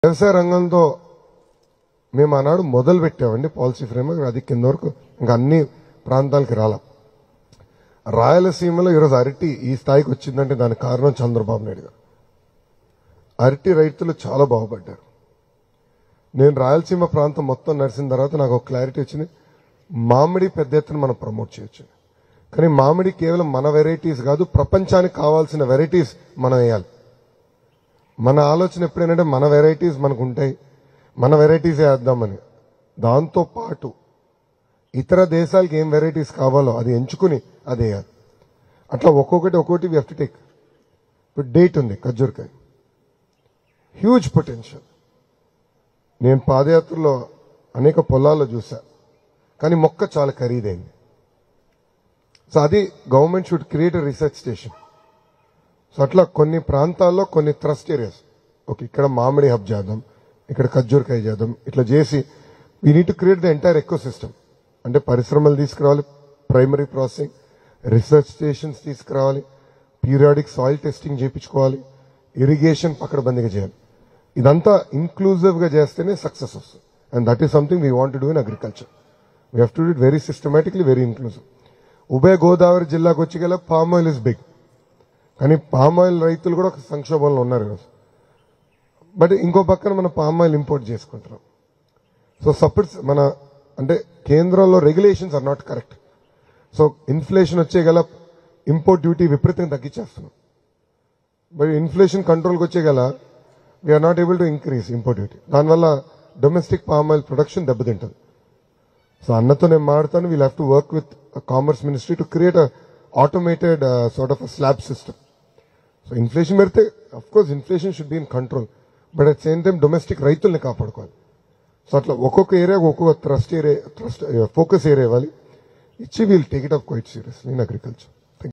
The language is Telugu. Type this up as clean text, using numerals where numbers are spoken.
వ్యవసాయ రంగంతో మేము ఆనాడు మొదలు పెట్టామండి పాలసీ ఫ్రేమ్వర్క్. అది కింద వరకు ఇంకా అన్ని ప్రాంతాలకి రాలా. రాయలసీమలో ఈరోజు అరటి ఈ స్థాయికి వచ్చిందంటే దానికి కారణం చంద్రబాబు నాయుడు గారు. అరటి రైతులు చాలా బాగుపడ్డారు. నేను రాయలసీమ ప్రాంతం మొత్తం నడిచిన తర్వాత నాకు ఒక క్లారిటీ వచ్చింది. మామిడి పెద్ద ఎత్తున మనం ప్రమోట్ చేయొచ్చు, కానీ మామిడి కేవలం మన వెరైటీస్ కాదు, ప్రపంచానికి కావాల్సిన వెరైటీస్ మనం వేయాలి. మన ఆలోచన ఎప్పుడేంటంటే మన వెరైటీస్ మనకు ఉంటాయి, మన వెరైటీస్ వేద్దామని. దాంతో పాటు ఇతర దేశాలకి ఏం వెరైటీస్ కావాలో అది ఎంచుకుని అది వేయాలి. అట్లా ఒక్కొక్కటి వీ హ్యావ్ టు టేక్. ఇప్పుడు డేట్ ఉంది, ఖర్జూరకాయ హ్యూజ్ పొటెన్షియల్. నేను పాదయాత్రలో అనేక పొలాల్లో చూసా, కానీ మొక్క చాలా ఖరీదైంది. సో అది government should create a research station. So అట్లా కొన్ని ప్రాంతాల్లో కొన్ని థ్రస్ట్ ఏరియాస్, ఓకే ఇక్కడ మామిడి హబ్ చేద్దాం, ఇక్కడ ఖర్జూరకాయ చేద్దాం, ఇట్లా చేసి we need to create the entire eco system. అంటే పరిశ్రమలు తీసుకురావాలి, ప్రైమరీ ప్రాసెసింగ్, రీసెర్చ్ స్టేషన్స్ తీసుకురావాలి, పీరియాడిక్ సాయిల్ టెస్టింగ్ చేయించుకోవాలి, ఇరిగేషన్ పకడ్బందీగా చేయాలి. ఇదంతా ఇంక్లూజివ్ గా చేస్తేనే సక్సెస్ వస్తుంది. And that is something we want to do in agriculture. We have to do it very systematically, very inclusive. ఉభయ గోదావరి జిల్లాకు వచ్చి గల పామ్ ఆయిల్ ఇస్ బిగ్, కానీ పామ్ ఆయిల్ రైతులు కూడా ఒక సంక్షోభంలో ఉన్నారు ఈరోజు. బట్ ఇంకో పక్కన మనం పామ్ ఆయిల్ ఇంపోర్ట్ చేసుకుంటున్నాం. సో సపోర్ట్స్ మన అంటే కేంద్రంలో regulations are not correct. So inflation వచ్చే గల ఇంపోర్ట్ డ్యూటీ విపరీతంగా తగ్గించేస్తున్నాం. బట్ ఇన్ఫ్లేషన్ కంట్రోల్కి వచ్చే గల we're not able to increase import duty. దానివల్ల డొమెస్టిక్ పామ్ ఆయిల్ ప్రొడక్షన్ దెబ్బతింటుంది. సో అన్నతో నేను మాట్లాడతాను, we'll have to work with commerce ministry to create automated sort of slab system. So inflation పెడితే of course inflation should be in control, but at same time domestic రైతుల్ని కాపాడుకోవాలి. సో అట్లా ఒక్కొక్క ఏరియా ఒక్కొక్క థ్రస్ట్ ఫోకస్ ఏరియా ఇవ్వాలి. ఇచ్చి we'll take it up quite seriously in agriculture.